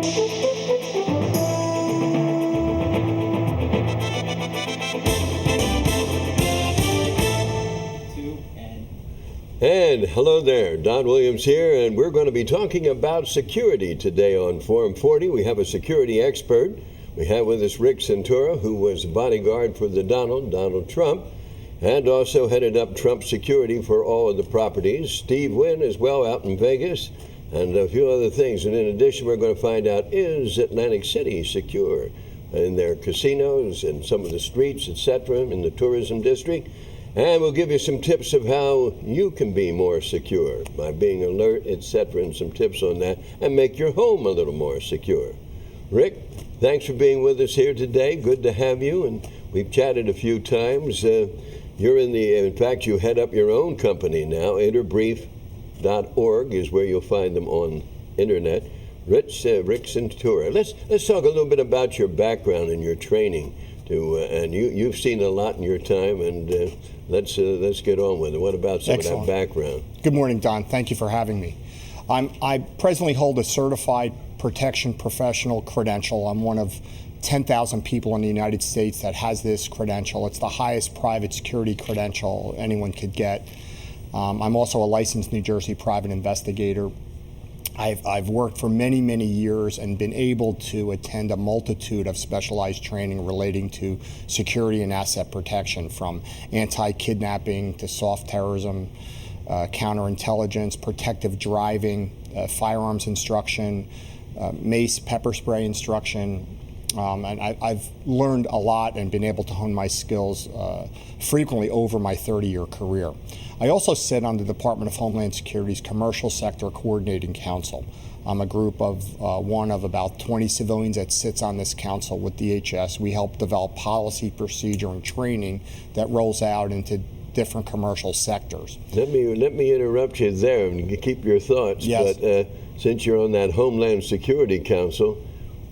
And hello there, Don Williams here, and we're going to be talking about security today on Forum 40. We have a security expert. We have with us Rick Santoro, who was bodyguard for the Donald Trump, and also headed up Trump security for all of the properties. Steve Wynn as well out in Vegas, and a few other things. And in addition, we're going to find out, is Atlantic City secure in their casinos and some of the streets, etc., in the tourism district? And we'll give you some tips of how you can be more secure by being alert, etc., and some tips on that, and make your home a little more secure. Rick, thanks for being with us here today. Good to have you, and we've chatted a few times. In fact, you head up your own company now. Interbrief.org is where you'll find them on internet. Rick Santoro. Let's talk a little bit about your background and your training. And you've seen a lot in your time, and let's get on with it. What about some of that background? Good morning, Don. Thank you for having me. I presently hold a certified protection professional credential. I'm one of 10,000 people in the United States that has this credential. It's the highest private security credential anyone could get. I'm also a licensed New Jersey private investigator. I've worked for many, many years and been able to attend a multitude of specialized training relating to security and asset protection, from anti-kidnapping to soft terrorism, counterintelligence, protective driving, firearms instruction, mace, pepper spray instruction. And I've learned a lot and been able to hone my skills frequently over my 30-year career. I also sit on the Department of Homeland Security's Commercial Sector Coordinating Council. I'm a group of one of about 20 civilians that sits on this council with DHS. We help develop policy, procedure, and training that rolls out into different commercial sectors. Let me interrupt you there and keep your thoughts. Yes. But since you're on that Homeland Security Council,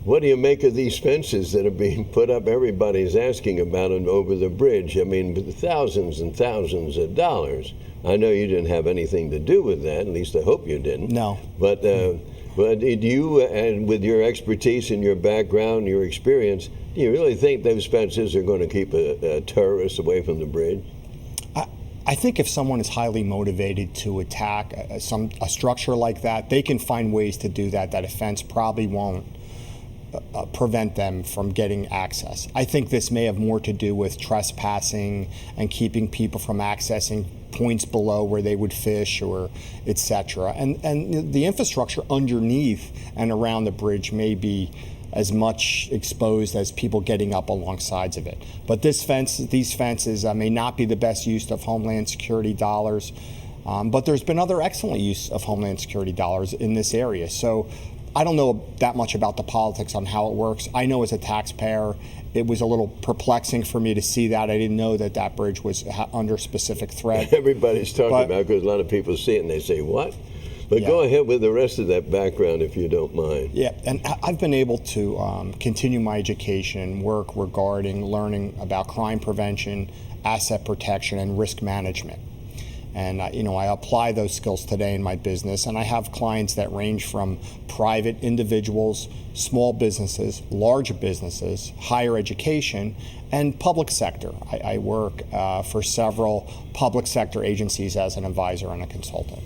what do you make of these fences that are being put up? Everybody's asking about them over the bridge. I mean, thousands and thousands of dollars. I know you didn't have anything to do with that. At least I hope you didn't. No. But do you, and with your expertise and your background, your experience, do you really think those fences are going to keep a terrorist away from the bridge? I think if someone is highly motivated to attack a structure like that, they can find ways to do that. That a fence probably won't prevent them from getting access. I think this may have more to do with trespassing and keeping people from accessing points below where they would fish or etc. And the infrastructure underneath and around the bridge may be as much exposed as people getting up along sides of it. But these fences may not be the best use of Homeland Security dollars, but there's been other excellent use of Homeland Security dollars in this area. So I don't know that much about the politics on how it works. I know as a taxpayer, it was a little perplexing for me to see that. I didn't know that that bridge was under specific threat. Everybody's talking about it because a lot of people see it and they say, what? But go ahead with the rest of that background if you don't mind. Yeah, and I've been able to continue my education and work regarding learning about crime prevention, asset protection, and risk management. And I apply those skills today in my business, and I have clients that range from private individuals, small businesses, large businesses, higher education, and public sector. I work for several public sector agencies as an advisor and a consultant.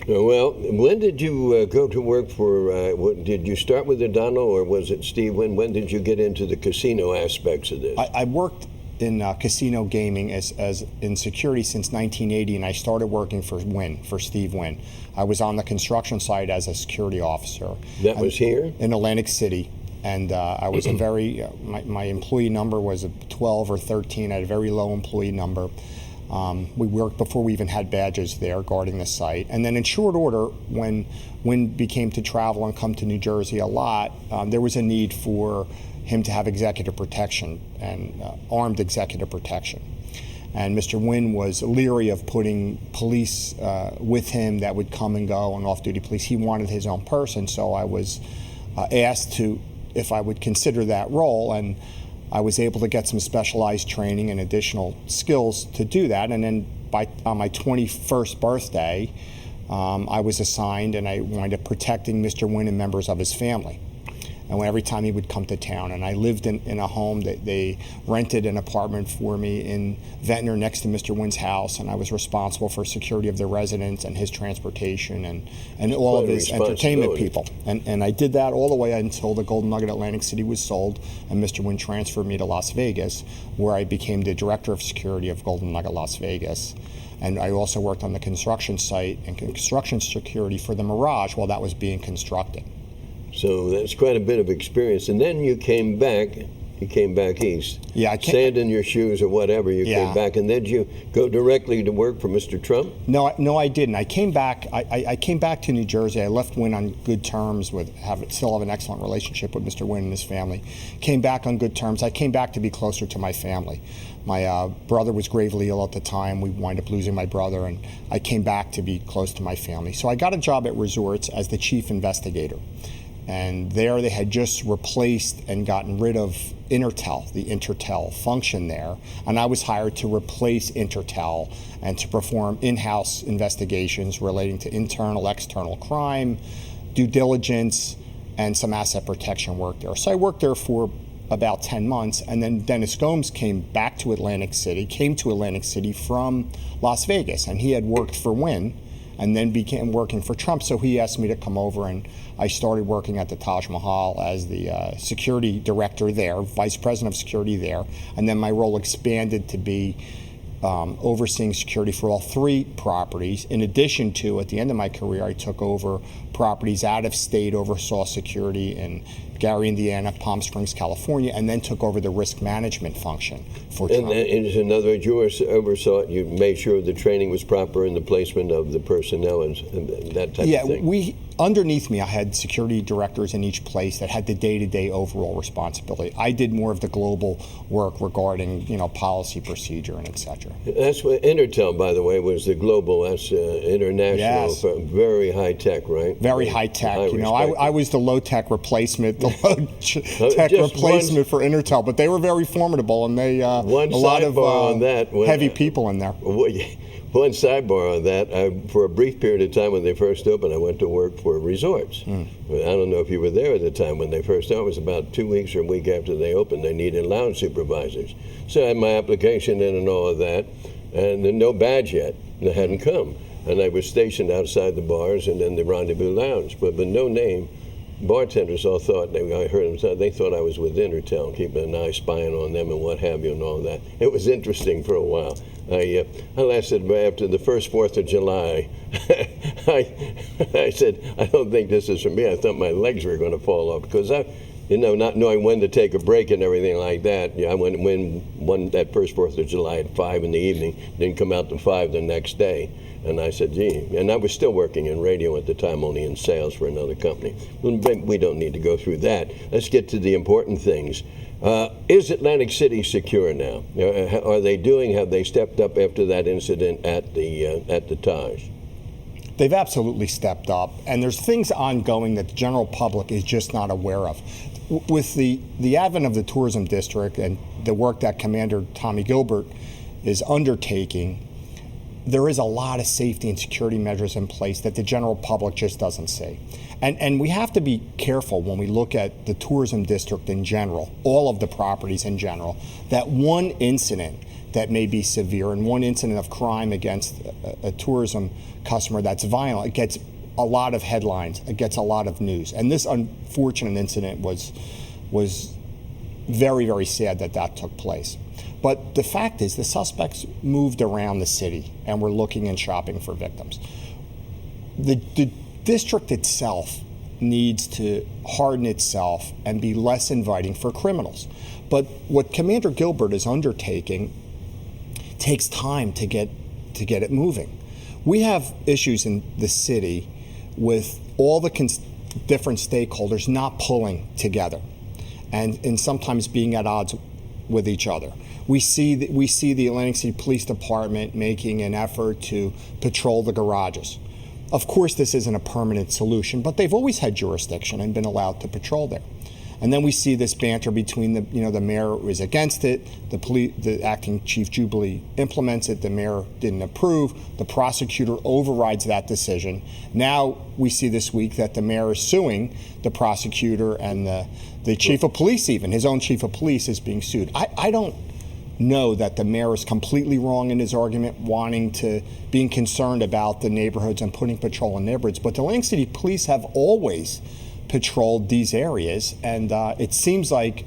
Well, when did you go to work for, did you start with the Donald, or was it Steve? When did you get into the casino aspects of this? I worked in casino gaming as in security since 1980, and I started working for Steve Wynn. I was on the construction site as a security officer. That was here? In Atlantic City. And I was a very, my employee number was a 12 or 13. I had a very low employee number. We worked before we even had badges there guarding the site. And then in short order, when Wynn became to travel and come to New Jersey a lot, there was a need for him to have executive protection and armed executive protection. And Mr. Wynn was leery of putting police with him that would come and go, and off-duty police. He wanted his own person, so I was asked if I would consider that role, and I was able to get some specialized training and additional skills to do that. And then on my 21st birthday, I was assigned, and I wound up protecting Mr. Wynn and members of his family. and every time he would come to town. And I lived in a home that they rented an apartment for me in Ventnor next to Mr. Wynn's house, and I was responsible for security of the residents and his transportation and all of his entertainment people. And I did that all the way until the Golden Nugget Atlantic City was sold, and Mr. Wynn transferred me to Las Vegas, where I became the director of security of Golden Nugget Las Vegas. And I also worked on the construction site and construction security for the Mirage while that was being constructed. So that's quite a bit of experience. And then you came back east. Yeah, sand in your shoes or whatever. You came back, and then you go directly to work for Mr. Trump? No, I didn't. I came back. I came back to New Jersey. I left Wynn on good terms. Still have an excellent relationship with Mr. Wynn and his family. Came back on good terms. I came back to be closer to my family. My brother was gravely ill at the time. We wind up losing my brother, and I came back to be close to my family. So I got a job at Resorts as the chief investigator. And there they had just replaced and gotten rid of Intertel, the Intertel function there. And I was hired to replace Intertel and to perform in-house investigations relating to internal, external crime, due diligence, and some asset protection work there. So I worked there for about 10 months, and then Dennis Gomes came to Atlantic City from Las Vegas, and he had worked for Wynn and then began working for Trump. So he asked me to come over, and I started working at the Taj Mahal as the security director there, vice president of security there. And then my role expanded to be overseeing security for all 3 properties. In addition to, at the end of my career, I took over properties out of state, oversaw security in Gary, Indiana, Palm Springs, California, and then took over the risk management function for Trump. And in other words, you oversaw it, you made sure the training was proper and the placement of the personnel and that type of thing? Yeah, underneath me, I had security directors in each place that had the day-to-day overall responsibility. I did more of the global work regarding, policy, procedure, and et cetera. That's what Intertel, by the way, was the global, that's international, Yes. Very high tech, right? Very high tech. I was the low tech replacement, tech replacement for Intertel, but they were very formidable, and they a lot of heavy people in there. One sidebar on that, for a brief period of time when they first opened, I went to work for Resorts. I don't know if you were there at the time when they first opened. It was about 2 weeks or a week after they opened. They needed lounge supervisors. So I had my application in and all of that, and then no badge yet. It hadn't come. And I was stationed outside the bars and then the Rendezvous Lounge, but no name. Bartenders all thought, I heard them say, they thought I was with Intertel, keeping an eye spying on them and what have you and all that. It was interesting for a while. I lasted after the first 4th of July. I said, I don't think this is for me. I thought my legs were going to fall off because not knowing when to take a break and everything like that. I went that first 4th of July at 5 in the evening, didn't come out to 5 the next day. And I said, gee, and I was still working in radio at the time, only in sales for another company. We don't need to go through that. Let's get to the important things. Is Atlantic City secure now? Have they stepped up after that incident at the Taj? They've absolutely stepped up, and there's things ongoing that the general public is just not aware of. With the advent of the tourism district and the work that Commander Tommy Gilbert is undertaking, there is a lot of safety and security measures in place that the general public just doesn't see. And we have to be careful when we look at the tourism district in general, all of the properties in general, that one incident that may be severe and one incident of crime against a tourism customer that's violent, it gets a lot of headlines, it gets a lot of news. And this unfortunate incident was very, very sad that took place. But the fact is, the suspects moved around the city and were looking and shopping for victims. The district itself needs to harden itself and be less inviting for criminals. But what Commander Gilbert is undertaking takes time to get it moving. We have issues in the city with all the different stakeholders not pulling together and sometimes being at odds with each other. We see the Atlantic City Police Department making an effort to patrol the garages. Of course, this isn't a permanent solution, but they've always had jurisdiction and been allowed to patrol there. And then we see this banter between the mayor is against it, the acting chief Jubilee implements it, the mayor didn't approve, the prosecutor overrides that decision. Now we see this week that the mayor is suing the prosecutor, and the chief of police, even his own chief of police, is being sued. I don't know that the mayor is completely wrong in his argument, being concerned about the neighborhoods and putting patrol in neighborhoods, but the Atlantic City Police have always patrolled these areas, and it seems like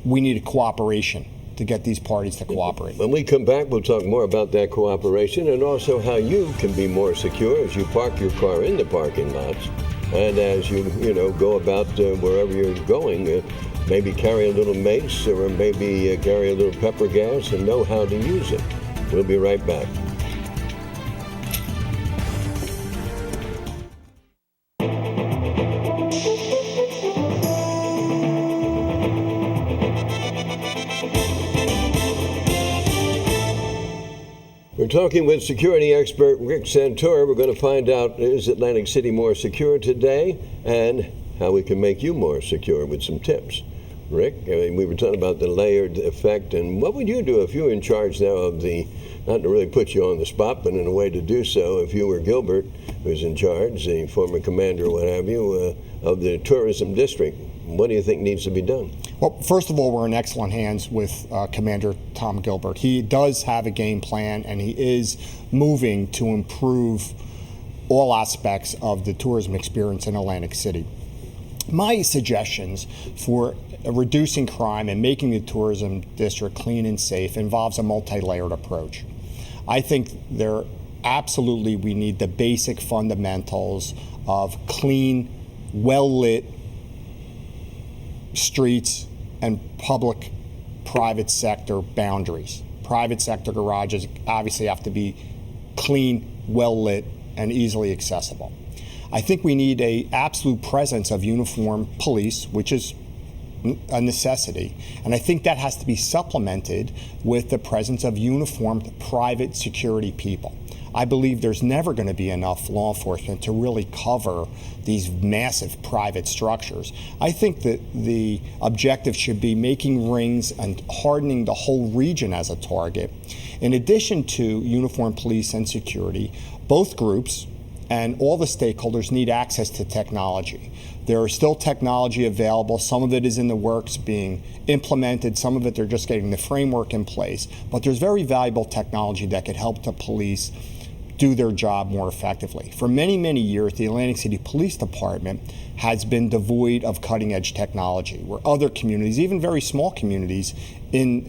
we need a cooperation to get these parties to cooperate. When we come back, we'll talk more about that cooperation and also how you can be more secure as you park your car in the parking lots, and as you go about wherever you're going. Maybe carry a little mace, or maybe carry a little pepper gas, and know how to use it. We'll be right back. We're talking with security expert Rick Santoro. We're going to find out, is Atlantic City more secure today, and how we can make you more secure with some tips. Rick, we were talking about the layered effect, and what would you do if you were in charge now of not to really put you on the spot, but in a way to do so, if you were Gilbert, who's in charge, the former commander, what have you, of the tourism district? What do you think needs to be done? Well, first of all, we're in excellent hands with Commander Tom Gilbert. He does have a game plan, and he is moving to improve all aspects of the tourism experience in Atlantic City. My suggestions for reducing crime and making the tourism district clean and safe involves a multi-layered approach. I think we need the basic fundamentals of clean, well-lit streets and public-private sector boundaries. Private sector garages obviously have to be clean, well-lit, and easily accessible. I think we need an absolute presence of uniformed police, which is a necessity. And I think that has to be supplemented with the presence of uniformed private security people. I believe there's never going to be enough law enforcement to really cover these massive private structures. I think that the objective should be making rings and hardening the whole region as a target. In addition to uniformed police and security, both groups and all the stakeholders need access to technology. There is still technology available. Some of it is in the works being implemented. Some of it they're just getting the framework in place. But there's very valuable technology that could help the police do their job more effectively. For many, many years, the Atlantic City Police Department has been devoid of cutting-edge technology, where other communities, even very small communities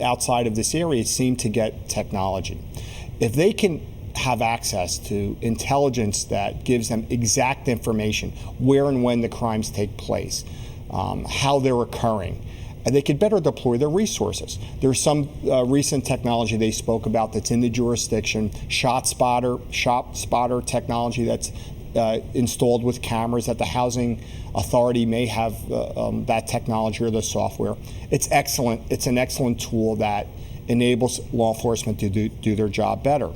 outside of this area, seem to get technology. If they can have access to intelligence that gives them exact information, where and when the crimes take place, how they're occurring, and they could better deploy their resources. There's some recent technology they spoke about that's in the jurisdiction, shot spotter technology that's installed with cameras that the housing authority may have that technology or the software. It's excellent. It's an excellent tool that enables law enforcement to do their job better.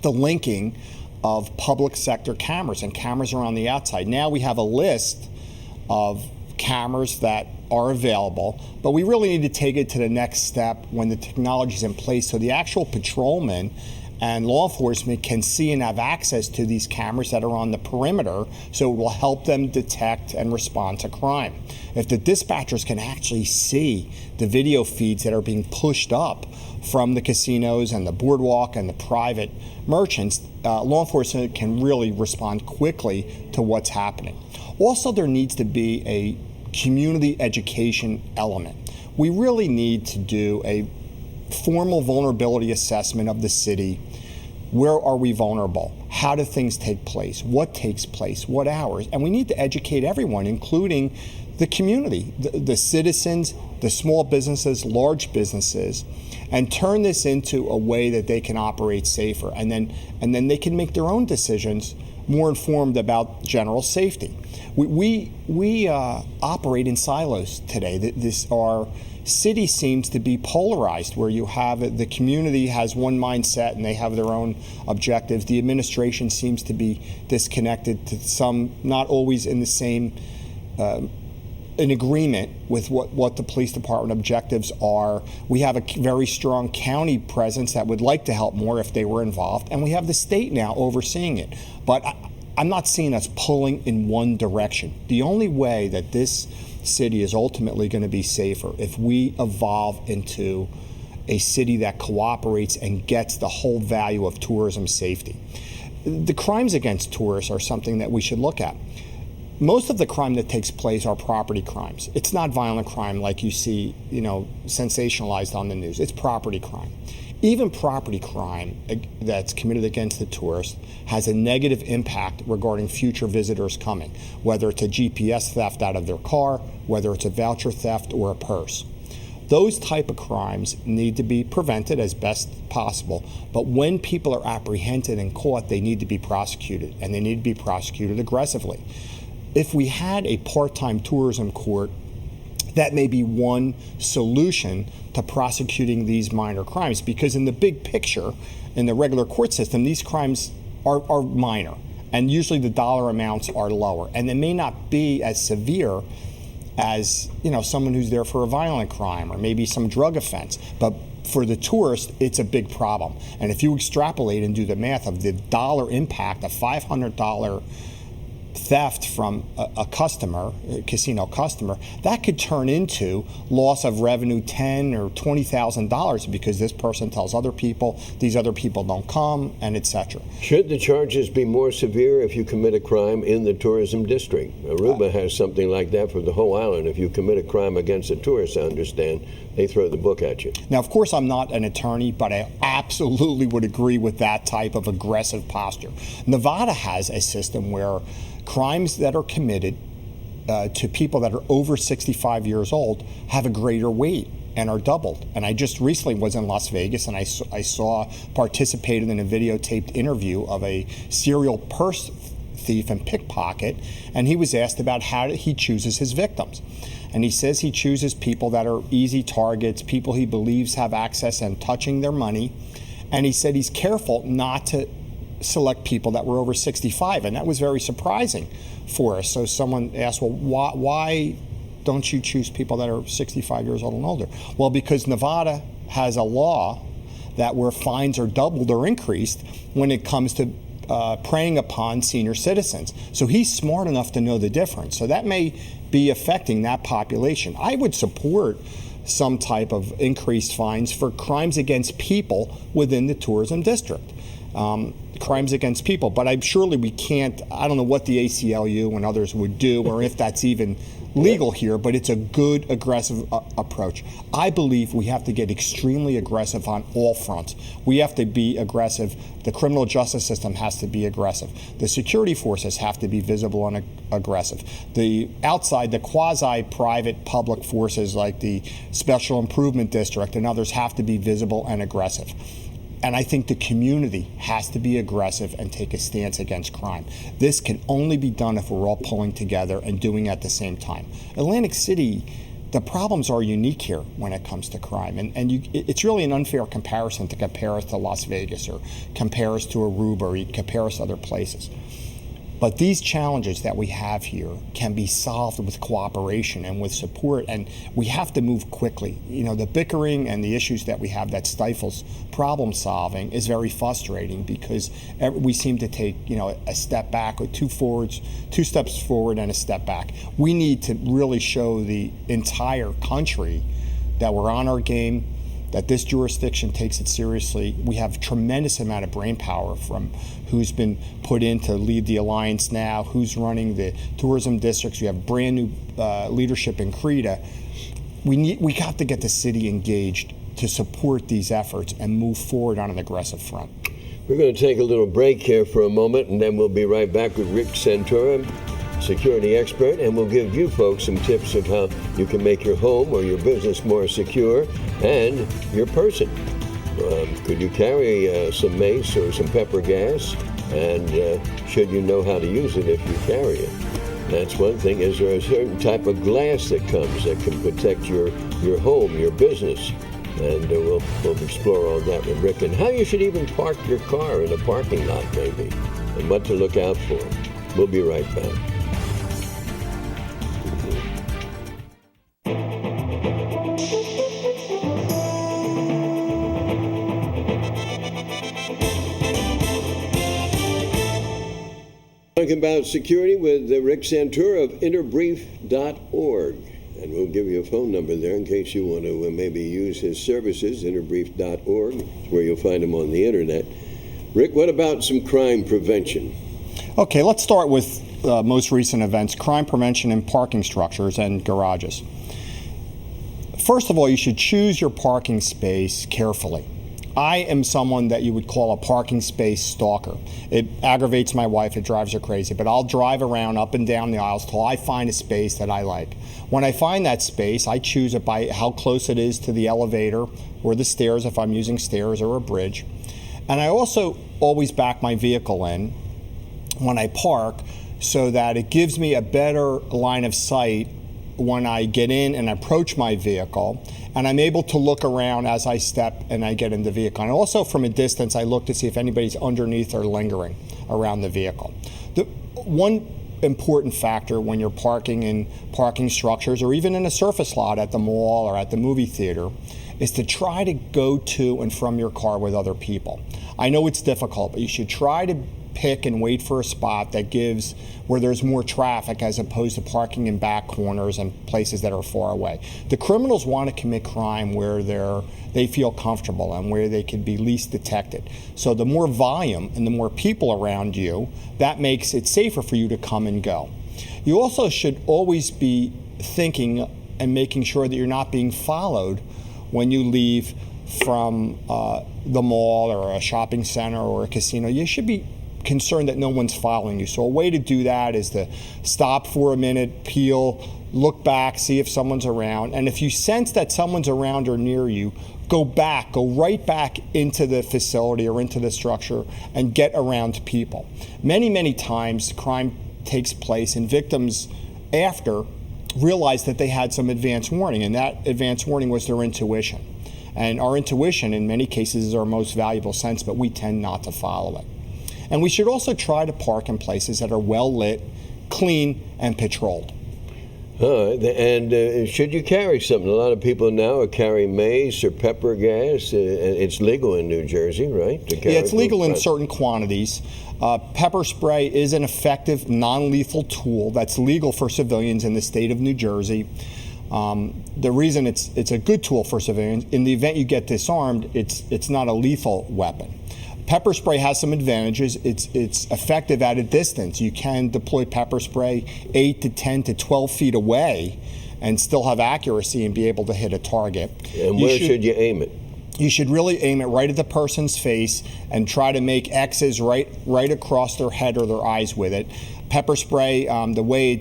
The linking of public sector cameras and cameras around the outside. Now we have a list of cameras that are available, but we really need to take it to the next step when the technology is in place so the actual patrolmen and law enforcement can see and have access to these cameras that are on the perimeter, so it will help them detect and respond to crime. If the dispatchers can actually see the video feeds that are being pushed up from the casinos and the boardwalk and the private merchants, law enforcement can really respond quickly to what's happening. Also, there needs to be a community education element. We really need to do a formal vulnerability assessment of the city. Where are we vulnerable? How do things take place? What takes place? What hours? And we need to educate everyone, including the community, the citizens, the small businesses, large businesses, and turn this into a way that they can operate safer. And then they can make their own decisions more informed about general safety. We operate in silos today. Our city seems to be polarized, where you have the community has one mindset and they have their own objectives. The administration seems to be disconnected to some, not always in the same in agreement with what the police department objectives are. We have a very strong county presence that would like to help more if they were involved, and we have the state now overseeing it. But I'm not seeing us pulling in one direction. The only way that this city is ultimately going to be safer if we evolve into a city that cooperates and gets the whole value of tourism safety. The crimes against tourists are something that we should look at. Most of the crime that takes place are property crimes. It's not violent crime like you see, sensationalized on the news. It's property crime. Even property crime that's committed against the tourist has a negative impact regarding future visitors coming, whether it's a GPS theft out of their car, whether it's a voucher theft or a purse. Those type of crimes need to be prevented as best possible, but when people are apprehended and caught, they need to be prosecuted, and they need to be prosecuted aggressively. If we had a part-time tourism court, that may be one solution to prosecuting these minor crimes, because in the big picture, in the regular court system, these crimes are minor, and usually the dollar amounts are lower, and they may not be as severe as someone who's there for a violent crime or maybe some drug offense. But for the tourist, it's a big problem. And if you extrapolate and do the math of the dollar impact, a $500 theft from a casino customer, that could turn into loss of revenue $10,000 or $20,000 because this person tells other people, these other people don't come, and etc. Should the charges be more severe if you commit a crime in the tourism district? Aruba has something like that for the whole island. If you commit a crime against a tourist, I understand, they throw the book at you. Now, of course, I'm not an attorney, but I absolutely would agree with that type of aggressive posture. Nevada has a system where crimes that are committed to people that are over 65 years old have a greater weight and are doubled. And I just recently was in Las Vegas, and I participated in a videotaped interview of a serial purse thief and pickpocket, and he was asked about how he chooses his victims. And he says he chooses people that are easy targets, people he believes have access and touching their money. And he said he's careful not to select people that were over 65, and that was very surprising for us. So someone asked, well, why don't you choose people that are 65 years old and older? Well, because Nevada has a law that where fines are doubled or increased when it comes to preying upon senior citizens. So he's smart enough to know the difference. So that may be affecting that population. I would support some type of increased fines for crimes against people within the tourism district. Crimes against people, but we can't, I don't know what the ACLU and others would do or if that's even legal here, but it's a good aggressive approach. I believe we have to get extremely aggressive on all fronts. We have to be aggressive. The criminal justice system has to be aggressive. The security forces have to be visible and aggressive. The quasi-private public forces like the Special Improvement District and others have to be visible and aggressive. And I think the community has to be aggressive and take a stance against crime. This can only be done if we're all pulling together and doing it at the same time. Atlantic City, the problems are unique here when it comes to crime. And it's really an unfair comparison to compare us to Las Vegas or compare us to Aruba or compare us to other places. But these challenges that we have here can be solved with cooperation and with support, and we have to move quickly. The bickering and the issues that we have that stifles problem solving is very frustrating because we seem to take, a step back or two steps forward and a step back. We need to really show the entire country that we're on our game, that this jurisdiction takes it seriously. We have a tremendous amount of brain power from who's been put in to lead the alliance now, who's running the tourism districts. We have brand new leadership in CRETA. We have to get the city engaged to support these efforts and move forward on an aggressive front. We're going to take a little break here for a moment, and then we'll be right back with Rick Santoro, security expert, and we'll give you folks some tips of how you can make your home or your business more secure and your person. Could you carry some mace or some pepper gas? And should you know how to use it if you carry it? That's one thing. Is there a certain type of glass that comes that can protect your home, your business? And we'll explore all that with Rick, and how you should even park your car in a parking lot maybe, and what to look out for. We'll be right back. talking about security with Rick Santoro of interbrief.org. And we'll give you a phone number there in case you want to maybe use his services, interbrief.org. It's where you'll find him on the internet. Rick, what about some crime prevention? Okay, let's start with most recent events, crime prevention in parking structures and garages. First of all, you should choose your parking space carefully. I am someone that you would call a parking space stalker. It aggravates my wife, it drives her crazy, but I'll drive around up and down the aisles till I find a space that I like. When I find that space, I choose it by how close it is to the elevator or the stairs if I'm using stairs or a bridge. And I also always back my vehicle in when I park so that it gives me a better line of sight when I get in and approach my vehicle, and I'm able to look around as I step and I get in the vehicle. And also from a distance, I look to see if anybody's underneath or lingering around the vehicle. The one important factor when you're parking in parking structures or even in a surface lot at the mall or at the movie theater is to try to go to and from your car with other people. I know it's difficult, but you should try to pick and wait for a spot that gives where there's more traffic as opposed to parking in back corners and places that are far away. The criminals want to commit crime where they feel comfortable and where they can be least detected. So the more volume and the more people around you, that makes it safer for you to come and go. You also should always be thinking and making sure that you're not being followed when you leave from the mall or a shopping center or a casino. You should be concerned that no one's following you. So a way to do that is to stop for a minute, peel, look back, see if someone's around. And if you sense that someone's around or near you, go right back into the facility or into the structure and get around people. Many, many times crime takes place and victims after realize that they had some advance warning, and that advance warning was their intuition. And our intuition in many cases is our most valuable sense, but we tend not to follow it. And we should also try to park in places that are well lit, clean, and patrolled. And should you carry something? A lot of people now are carrying mace or pepper gas. It's legal in New Jersey, right? Yeah, it's legal in certain quantities. Pepper spray is an effective, non-lethal tool that's legal for civilians in the state of New Jersey. The reason it's a good tool for civilians, in the event you get disarmed, it's not a lethal weapon. Pepper spray has some advantages. It's effective at a distance. You can deploy pepper spray 8 to 10 to 12 feet away and still have accuracy and be able to hit a target. And where should you aim it? You should really aim it right at the person's face and try to make X's right across their head or their eyes with it. Pepper spray, the way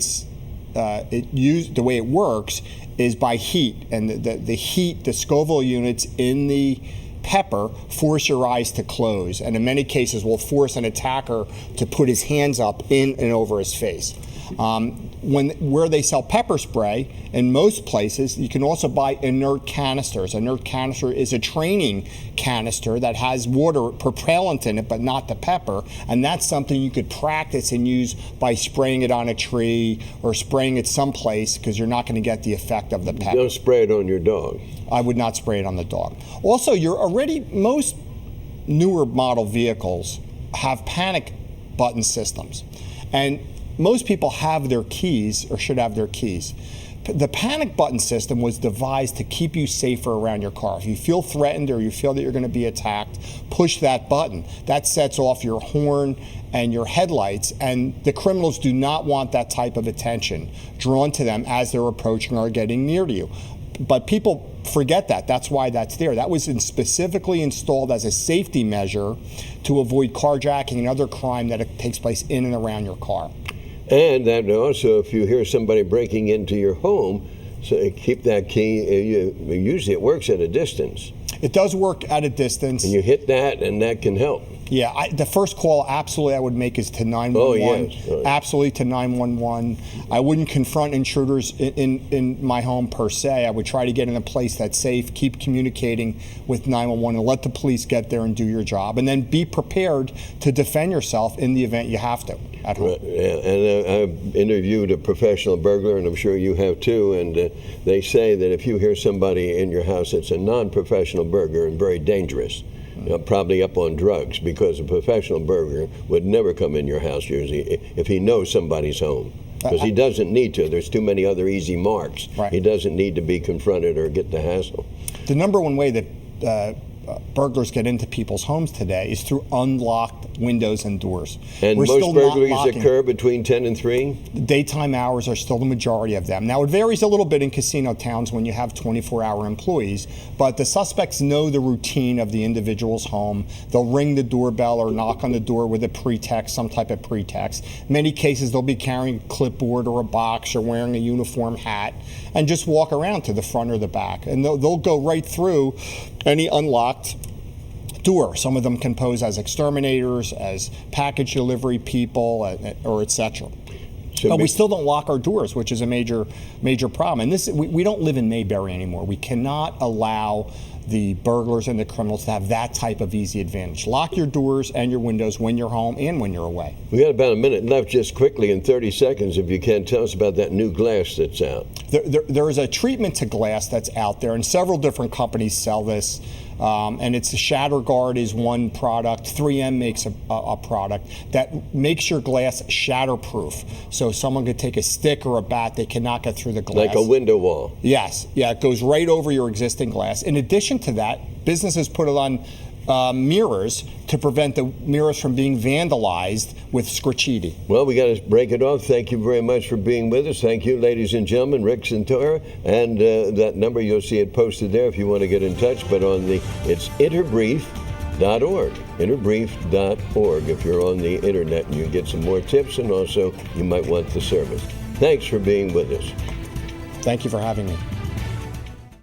it works is by heat, and the heat, the Scoville units in the pepper force your eyes to close, and in many cases will force an attacker to put his hands up in and over his face. Where they sell pepper spray, in most places, you can also buy inert canisters. Inert canister is a training canister that has water propellant in it, but not the pepper, and that's something you could practice and use by spraying it on a tree or spraying it someplace, because you're not going to get the effect of the pepper. Don't spray it on your dog. I would not spray it on the dog. Also, most newer model vehicles have panic button systems, and most people have their keys or should have their keys. The panic button system was devised to keep you safer around your car. If you feel threatened or you feel that you're going to be attacked, push that button. That sets off your horn and your headlights, and the criminals do not want that type of attention drawn to them as they're approaching or getting near to you. But people forget that. That's why that's there. That was specifically installed as a safety measure to avoid carjacking and other crime that takes place in and around your car. And that also, if you hear somebody breaking into your home, so keep that key. Usually it works at a distance. It does work at a distance. And you hit that, and that can help. Yeah, the first call absolutely I would make is to 911. Oh, yes. Absolutely to 911. I wouldn't confront intruders in my home per se. I would try to get in a place that's safe, keep communicating with 911, and let the police get there and do your job. And then be prepared to defend yourself in the event you have to at home. Right, yeah. And I've interviewed a professional burglar, and I'm sure you have too, and they say that if you hear somebody in your house that's a non-professional burglar and very dangerous, probably up on drugs, because a professional burglar would never come in your house usually if he knows somebody's home. Because he doesn't need to. There's too many other easy marks. Right. He doesn't need to be confronted or get the hassle. The number one way that burglars get into people's homes today is through unlocked windows and doors. And We're most still burglaries not locking. occur between 10 and 3? Daytime hours are still the majority of them. Now, it varies a little bit in casino towns when you have 24-hour employees, but the suspects know the routine of the individual's home. They'll ring the doorbell or knock on the door with a pretext, some type of pretext. In many cases, they'll be carrying a clipboard or a box or wearing a uniform hat and just walk around to the front or the back. And they'll go right through any unlocked door. Some of them can pose as exterminators, as package delivery people, or etc. But we still don't lock our doors, which is a major problem. And this, we don't live in Mayberry anymore. We cannot allow the burglars and the criminals to have that type of easy advantage. Lock your doors and your windows when you're home and when you're away. We got about a minute left. Just quickly, in 30 seconds, if you can, tell us about that new glass that's out. There is a treatment to glass that's out there, and several different companies sell this. And it's a Shatter Guard is one product. 3M makes a product that makes your glass shatterproof. So someone could take a stick or a bat, they cannot get through the glass. Like a window wall. Yes. Yeah, it goes right over your existing glass. In addition to that, businesses put it on mirrors to prevent the mirrors from being vandalized with scriptura. Well, we got to break it off. Thank you very much for being with us. Thank you, ladies and gentlemen. Rick Santoro, and that number, you'll see it posted there if you want to get in touch. But it's interbrief.org. Interbrief.org. If you're on the internet, and you get some more tips, and also you might want the service. Thanks for being with us. Thank you for having me.